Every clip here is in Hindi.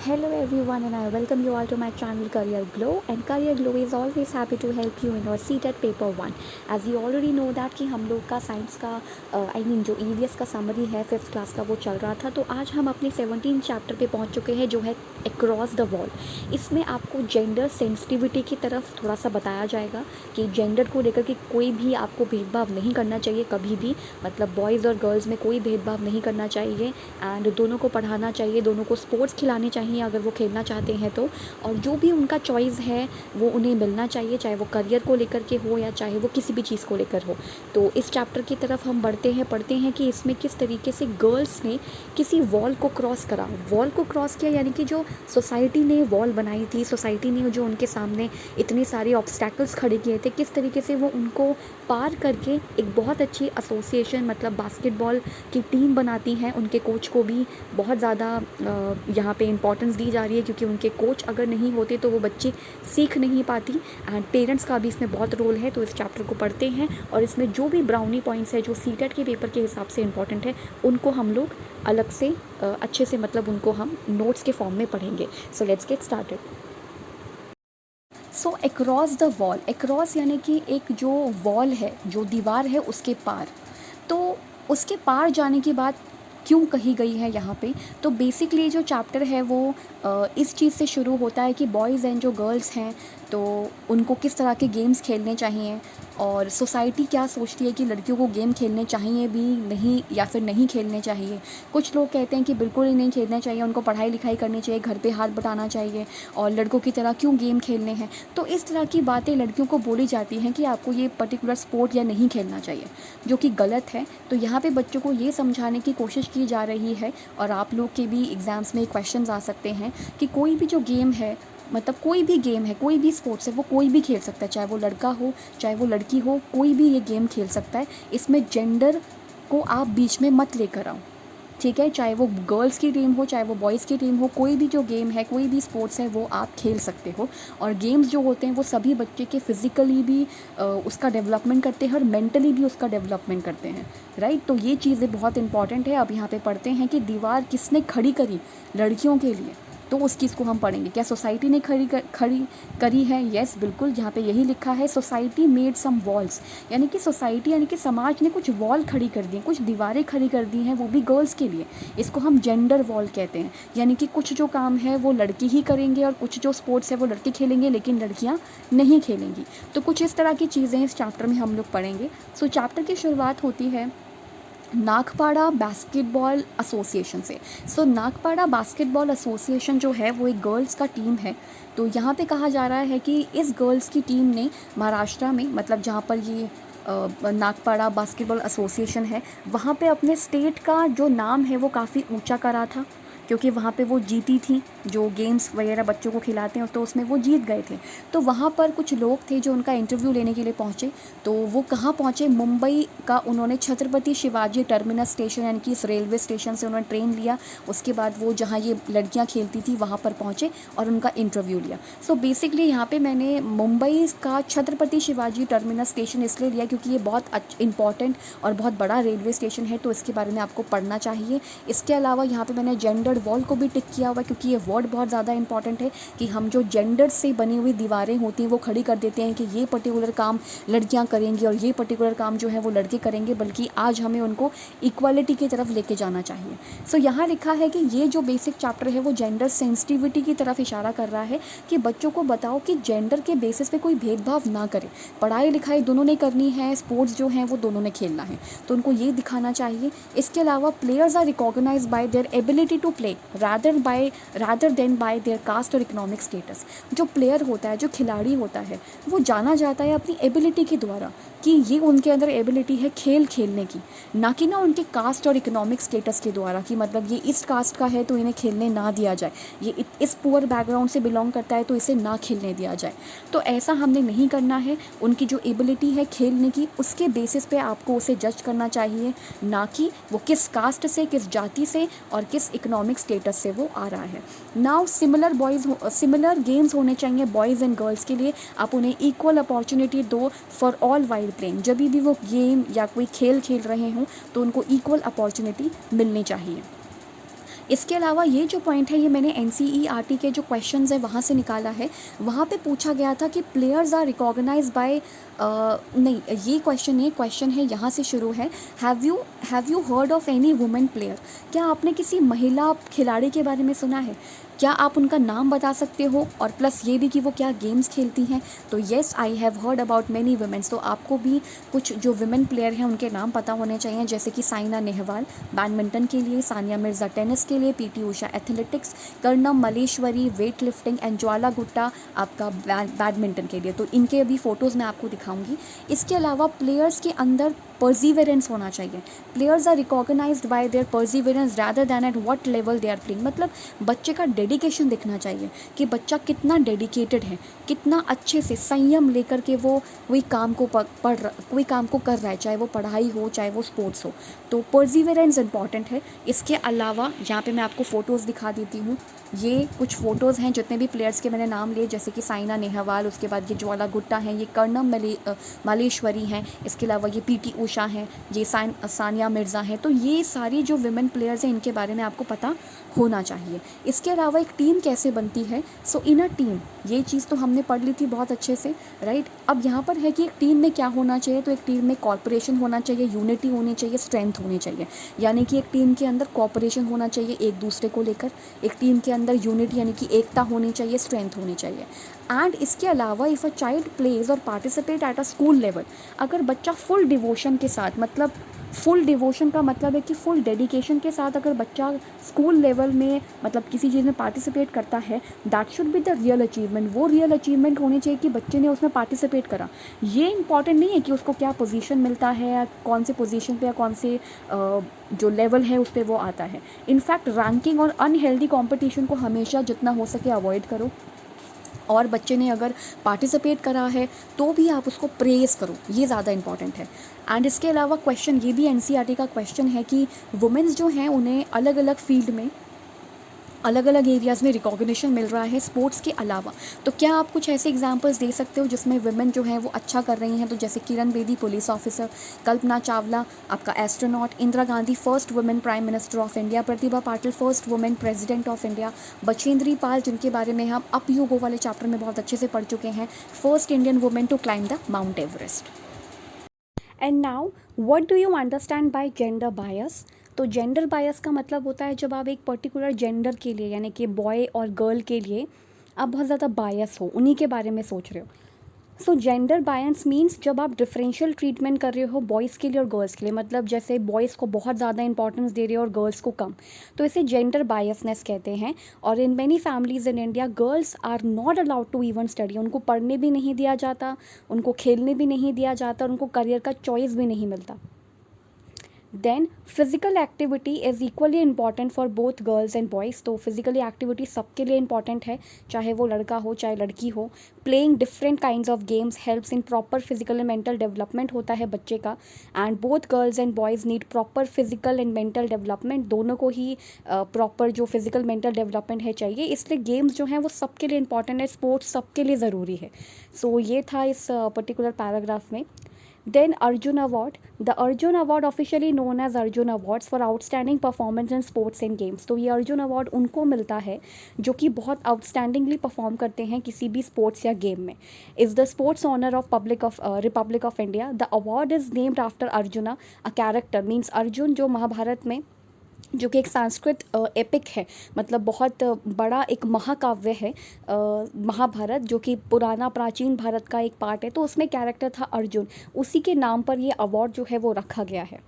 Hello everyone and I welcome you all to my channel Career Glow, and Career Glow is always happy to help you in your CTET paper 1. As you already know that कि हम लोग का साइंस का जो EVS का समरी है 5th क्लास का वो चल रहा था। तो आज हम अपने 17 चैप्टर पे पहुंच चुके हैं जो है अक्रॉस द वॉल। इसमें आपको जेंडर सेंसिटिविटी की तरफ थोड़ा सा बताया जाएगा कि जेंडर को लेकर के कोई भी आपको भेदभाव नहीं करना चाहिए कभी भी, मतलब बॉयज़ और गर्ल्स में कोई भेदभाव नहीं करना चाहिए। एंड दोनों को पढ़ाना चाहिए, दोनों को स्पोर्ट्स खिलाने चाहिए अगर वो खेलना चाहते हैं तो, और जो भी उनका चॉइस है वो उन्हें मिलना चाहिए, चाहे वो करियर को लेकर के हो या चाहे वो किसी भी चीज़ को लेकर हो। तो इस चैप्टर की तरफ हम बढ़ते हैं, पढ़ते हैं कि इसमें किस तरीके से गर्ल्स ने किसी वॉल को क्रॉस करा। वॉल को क्रॉस किया यानी कि जो सोसाइटी ने वॉल बनाई थी, सोसाइटी ने जो उनके सामने इतने सारे ऑब्स्टैकल्स खड़े किए थे, किस तरीके से वो उनको पार करके एक बहुत अच्छी एसोसिएशन मतलब बास्केटबॉल की टीम बनाती हैं। उनके कोच को भी बहुत ज़्यादा यहाँ पे इम्पोर्टेंस दी जा रही है, क्योंकि उनके कोच अगर नहीं होते तो वो बच्चे सीख नहीं पाती। एंड पेरेंट्स का भी इसमें बहुत रोल है। तो इस चैप्टर को पढ़ते हैं और इसमें जो भी ब्राउनी पॉइंट्स है जो सीटेट के पेपर के हिसाब से इम्पॉर्टेंट है उनको हम लोग अलग से अच्छे से मतलब उनको हम नोट्स के फॉर्म में पढ़ेंगे। So let's get started. So across the wall, across यानी कि एक जो वॉल है, जो दीवार है उसके पार। तो उसके पार जाने की बात क्यों कही गई है यहाँ पे? तो बेसिकली जो चैप्टर है वो इस चीज़ से शुरू होता है कि बॉयज़ एंड जो गर्ल्स हैं तो उनको किस तरह के गेम्स खेलने चाहिए, और सोसाइटी क्या सोचती है कि लड़कियों को गेम खेलने चाहिए भी नहीं या फिर नहीं खेलने चाहिए। कुछ लोग कहते हैं कि बिल्कुल ही नहीं खेलना चाहिए, उनको पढ़ाई लिखाई करनी चाहिए, घर पे हाथ बटाना चाहिए और लड़कों की तरह क्यों गेम खेलने हैं। तो इस तरह की बातें लड़कियों को बोली जाती हैं कि आपको ये पर्टिकुलर स्पोर्ट या नहीं खेलना चाहिए, जो कि गलत है। तो यहाँ पे बच्चों को ये समझाने की कोशिश की जा रही है, और आप लोग के भी एग्ज़ाम्स में क्वेश्चंस आ सकते हैं कि कोई भी जो गेम है, मतलब कोई भी गेम है, कोई भी स्पोर्ट्स है, वो कोई भी खेल सकता है, चाहे वो लड़का हो चाहे वो लड़की हो, कोई भी ये गेम खेल सकता है। इसमें जेंडर को आप बीच में मत लेकर आओ, ठीक है? चाहे वो गर्ल्स की टीम हो चाहे वो बॉयज़ की टीम हो, कोई भी जो गेम है, कोई भी स्पोर्ट्स है वो आप खेल सकते हो। और गेम्स जो होते हैं वो सभी बच्चे के फिज़िकली भी उसका डेवलपमेंट करते हैं और मेंटली भी उसका डेवलपमेंट करते हैं, राइट? तो ये चीज़ें बहुत इंपॉर्टेंट है। अब यहाँ पे पढ़ते हैं कि दीवार किसने खड़ी करी लड़कियों के लिए, तो उस चीज़ को हम पढ़ेंगे। क्या सोसाइटी ने खड़ी करी है? यस, बिल्कुल। यहाँ पे यही लिखा है, सोसाइटी मेड सम वॉल्स, यानी कि सोसाइटी यानी कि समाज ने कुछ वॉल खड़ी कर दी, कुछ दीवारें खड़ी कर दी हैं, वो भी गर्ल्स के लिए। इसको हम जेंडर वॉल कहते हैं, यानी कि कुछ जो काम है वो लड़की ही करेंगे और कुछ जो स्पोर्ट्स है वो लड़के खेलेंगे लेकिन लड़कियाँ नहीं खेलेंगी। तो कुछ इस तरह की चीज़ें इस चैप्टर में हम लोग पढ़ेंगे। सो चैप्टर की शुरुआत होती है नागपाड़ा बास्केटबॉल एसोसिएशन से। सो नागपाड़ा बास्केटबॉल एसोसिएशन जो है वो एक गर्ल्स का टीम है। तो यहाँ पे कहा जा रहा है कि इस गर्ल्स की टीम ने महाराष्ट्र में, मतलब जहाँ पर ये नागपाड़ा बास्केटबॉल एसोसिएशन है, वहाँ पे अपने स्टेट का जो नाम है वो काफ़ी ऊंचा करा था, क्योंकि वहाँ पे वो जीती थी। जो गेम्स वगैरह बच्चों को खिलाते हैं तो उसमें वो जीत गए थे। तो वहाँ पर कुछ लोग थे जो उनका इंटरव्यू लेने के लिए पहुँचे। तो वो कहाँ पहुँचे? मुंबई का उन्होंने छत्रपति शिवाजी टर्मिनस स्टेशन यानी कि इस रेलवे स्टेशन से उन्होंने ट्रेन लिया। उसके बाद वो जहाँ ये लड़कियाँ खेलती थी वहाँ पर पहुँचे और उनका इंटरव्यू लिया। सो बेसिकली यहाँ पे मैंने मुंबई का छत्रपति शिवाजी टर्मिनस स्टेशन इसलिए लिया क्योंकि ये बहुत इंपॉर्टेंट और बहुत बड़ा रेलवे स्टेशन है, तो इसके बारे में आपको पढ़ना चाहिए। इसके अलावा यहाँ पे मैंने जेंडर वॉल को भी टिक किया हुआ है, क्योंकि ये वर्ड बहुत ज़्यादा इंपॉर्टेंट है कि हम जो जेंडर से बनी हुई दीवारें होती हैं वो खड़ी कर देते हैं कि ये पर्टिकुलर काम लड़कियां करेंगी और ये पर्टिकुलर काम जो है वो लड़के करेंगे, बल्कि आज हमें उनको इक्वालिटी की तरफ लेके जाना चाहिए। सो यहाँ लिखा है कि ये जो बेसिक चैप्टर है वो जेंडर सेंसिटिविटी की तरफ इशारा कर रहा है कि बच्चों को बताओ कि जेंडर के बेसिस पे कोई भेदभाव ना करे, पढ़ाई लिखाई दोनों ने करनी है, स्पोर्ट्स जो हैं वो दोनों ने खेलना है, तो उनको ये दिखाना चाहिए। इसके अलावा players are recognize by their ability to play rather than by their caste और इकोनॉमिक स्टेटस। जो प्लेयर होता है, जो खिलाड़ी होता है, वो जाना जाता है अपनी एबिलिटी के द्वारा कि ये उनके अंदर एबिलिटी है खेल खेलने की, ना कि ना उनके कास्ट और इकोनॉमिक स्टेटस के द्वारा कि मतलब ये इस कास्ट का है तो इन्हें खेलने ना दिया जाए, ये इस पुअर बैकग्राउंड से बिलोंग करता है तो इसे ना खेलने दिया जाए। तो ऐसा हमने नहीं करना है। उनकी जो एबिलिटी है खेलने की, उसके बेसिस पे आपको उसे जज करना चाहिए, ना कि वो किस कास्ट से, किस जाति से और किस इकोनॉमिक स्टेटस से वो आ रहा है। नाउ सिमिलर गेम्स होने चाहिए बॉयज़ एंड गर्ल्स के लिए। आप उन्हें इक्वल अपॉर्चुनिटी दो फॉर ऑल वाइल प्लेइंग। जब भी वो गेम या कोई खेल खेल रहे हों तो उनको इक्वल अपॉर्चुनिटी मिलनी चाहिए। इसके अलावा ये जो पॉइंट है ये मैंने एनसीईआरटी के जो क्वेश्चंस है वहाँ से निकाला है। वहाँ पे पूछा गया था कि प्लेयर्स आर रिकॉग्नाइज्ड बाय, नहीं ये क्वेश्चन नहीं, क्वेश्चन है यहाँ से शुरू है, have you heard of any women player, क्या आपने किसी महिला खिलाड़ी के बारे में सुना है, क्या आप उनका नाम बता सकते हो, और प्लस ये भी कि वो क्या गेम्स खेलती हैं। तो yes I have heard about many womens, तो आपको भी कुछ जो वुमेन प्लेयर हैं उनके नाम पता होने चाहिए, जैसे कि साइना नेहवाल बैडमिंटन के लिए, सानिया मिर्ज़ा टेनिस के लिए, PT Usha athletics, Karnam Malleswari weight lifting and Jwala Gutta आपका बैडमिंटन के लिए। तो इनके भी फ़ोटोज़ मैं आपको दिखाऊंगी। इसके अलावा प्लेयर्स के अंदर परसिवरेंस होना चाहिए। Players are recognized by their perseverance rather than at what level they are playing, मतलब बच्चे का डेडिकेशन दिखना चाहिए कि बच्चा कितना डेडिकेटेड है, कितना अच्छे से संयम लेकर के वो कोई काम को कोई काम को कर रहा है, चाहे वो पढ़ाई हो चाहे वो स्पोर्ट्स हो। तो परसिवरेंस इंपॉर्टेंट है। इसके अलावा यहाँ पे मैं आपको फ़ोटोज़ दिखा देती हूँ। ये कुछ फ़ोटोज़ हैं जितने भी प्लेयर्स के मैंने नाम लिए, जैसे कि साइना नेहवाल, उसके बाद ये ज्वाला गुट्टा हैं, ये कर्णम मालेश्वरी हैं, इसके अलावा ये पीटी उषा हैं, ये सानिया मिर्ज़ा हैं। तो ये सारी जो विमेन प्लेयर्स हैं इनके बारे में आपको पता होना चाहिए। इसके अलावा एक टीम कैसे बनती है, सो इन अ टीम, ये चीज़ तो हमने पढ़ ली थी बहुत अच्छे से, राइट। अब यहाँ पर है कि एक टीम में क्या होना चाहिए, तो एक टीम में कॉर्पोरेशन होना चाहिए, यूनिटी होनी चाहिए, स्ट्रेंथ होनी चाहिए। यानी कि एक टीम के अंदर कॉर्पोरेशन होना चाहिए एक दूसरे को लेकर, एक टीम के अंदर यूनिटी यानी कि एकता होनी चाहिए, स्ट्रेंथ होनी चाहिए। एंड इसके अलावा इफ़ अ चाइल्ड प्लेज और participate at a school level, अगर बच्चा फुल डिवोशन के साथ, मतलब फुल डिवोशन का मतलब है कि फुल डेडिकेशन के साथ अगर बच्चा स्कूल लेवल में मतलब किसी चीज़ में पार्टिसिपेट करता है, that should be the real achievement. वो रियल अचीवमेंट होनी चाहिए कि बच्चे ने उसमें पार्टिसिपेट करा। ये इंपॉर्टेंट नहीं है कि उसको क्या पोजीशन मिलता है या कौन से पोजीशन पे या कौन से जो लेवल है उस पर वो आता है। इनफैक्ट रैंकिंग और अनहेल्दी कॉम्पिटिशन को हमेशा जितना हो सके अवॉइड करो, और बच्चे ने अगर पार्टिसिपेट करा है तो भी आप उसको प्रेज़ करो, ये ज़्यादा इंपॉर्टेंट है। एंड इसके अलावा क्वेश्चन ये भी एनसीईआरटी का क्वेश्चन है कि वुमेन्स जो हैं उन्हें अलग अलग फील्ड में, अलग अलग एरियाज़ में रिकॉग्निशन मिल रहा है स्पोर्ट्स के अलावा। तो क्या आप कुछ ऐसे एग्जांपल्स दे सकते हो जिसमें वुमेन जो हैं वो अच्छा कर रही हैं। तो जैसे किरण बेदी पुलिस ऑफिसर, कल्पना चावला आपका astronaut, Indira Gandhi first women prime minister of India, Pratibha Patil first women president of India, Bachendri Pal जिनके बारे में हम अपयुगों वाले चैप्टर में बहुत अच्छे से पढ़ चुके हैं, first Indian women to climb the Mount Everest. And now what do you understand by gender bias. तो जेंडर बायस का मतलब होता है जब आप एक पर्टिकुलर जेंडर के लिए यानी कि बॉय और गर्ल के लिए आप बहुत ज़्यादा बायस हो, उन्हीं के बारे में सोच रहे हो। सो जेंडर बायस मीन्स जब आप डिफरेंशियल ट्रीटमेंट कर रहे हो बॉयज़ के लिए और गर्ल्स के लिए, मतलब जैसे बॉयज़ को बहुत ज़्यादा इंपॉर्टेंस दे रहे हो और गर्ल्स को कम, तो इसे जेंडर बायसनेस कहते हैं। और in many families in India girls are not allowed to even study, उनको पढ़ने भी नहीं दिया जाता, उनको खेलने भी नहीं दिया जाता, उनको करियर का चॉइस भी नहीं मिलता। Then physical activity is equally important for both girls and boys. तो फिज़िकली एक्टिविटी सबके लिए इंपॉर्टेंट है, चाहे वो लड़का हो चाहे लड़की हो। Playing different kinds of games helps in proper physical and mental development होता है बच्चे का। And both girls and boys need proper physical and mental development, दोनों को ही प्रॉपर जो फिजिकल मेंटल डेवलपमेंट है चाहिए, इसलिए गेम्स जो हैं वो सबके लिए इंपॉर्टेंट है, स्पोर्ट्स सबके लिए ज़रूरी है। सो ये था इस पर्टिकुलर पैराग्राफ में। Then Arjun Award. The Arjun Award officially known as Arjun Awards for outstanding performance in sports and games. तो ये अर्जुन अवार्ड उनको मिलता है जो कि बहुत आउटस्टैंडिंगली परफॉर्म करते हैं किसी भी स्पोर्ट्स या गेम में। Is the sports honour of Republic of India. The award is named after Arjuna a character, means Arjun जो महाभारत में, जो कि एक संस्कृत एपिक है, मतलब बहुत बड़ा एक महाकाव्य है महाभारत, जो कि पुराना प्राचीन भारत का एक पार्ट है, तो उसमें कैरेक्टर था अर्जुन, उसी के नाम पर ये अवार्ड जो है वो रखा गया है।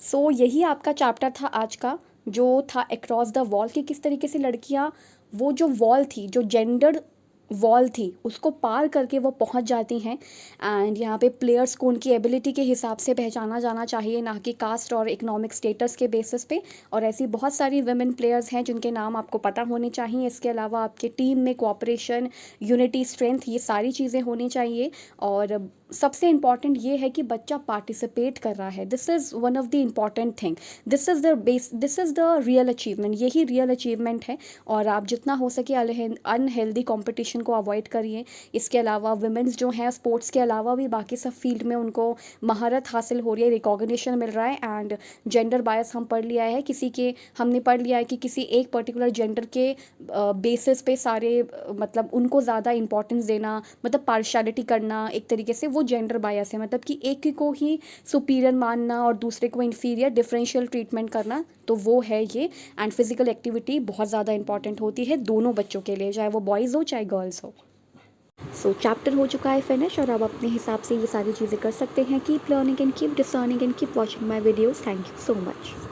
सो यही आपका चैप्टर था आज का, जो था अक्रॉस द वॉल, कि किस तरीके से लड़कियाँ वो जो वॉल थी, जो जेंडर वॉल थी, उसको पार करके वो पहुंच जाती हैं। एंड यहाँ पे प्लेयर्स को उनकी एबिलिटी के हिसाब से पहचाना जाना चाहिए, ना कि कास्ट और इकोनॉमिक स्टेटस के बेसिस पे। और ऐसी बहुत सारी वुमेन प्लेयर्स हैं जिनके नाम आपको पता होने चाहिए। इसके अलावा आपके टीम में कोऑपरेशन, यूनिटी, स्ट्रेंथ, ये सारी चीज़ें होनी चाहिए। और सबसे इम्पॉर्टेंट ये है कि बच्चा पार्टिसिपेट कर रहा है। This is one of the important thing, this is the real achievement, यही रियल अचीवमेंट है। और आप जितना हो सके अनहेल्दी कंपटीशन को अवॉइड करिए। इसके अलावा वुमेंस जो हैं स्पोर्ट्स के अलावा भी बाकी सब फील्ड में उनको महारत हासिल हो रही है, रिकॉग्निशन मिल रहा है। एंड जेंडर बायस हम पढ़ लिया है, हमने पढ़ लिया है कि किसी एक पर्टिकुलर जेंडर के बेसिस पे सारे मतलब उनको ज़्यादा इंपॉर्टेंस देना, मतलब पार्शियलिटी करना, एक तरीके से वो जेंडर बायस है। मतलब कि एक को ही सुपीरियर मानना और दूसरे को इन्फीरियर, डिफरेंशियल ट्रीटमेंट करना, तो वो है ये। एंड फिजिकल एक्टिविटी बहुत ज़्यादा इंपॉर्टेंट होती है दोनों बच्चों के लिए, चाहे वो बॉयज़ हो चाहे गर्ल्स हो। सो चैप्टर हो चुका है फिनिश, और आप अपने हिसाब से ये सारी चीज़ें कर सकते हैं। Keep learning and keep discerning and keep watching my videos. Thank you so much.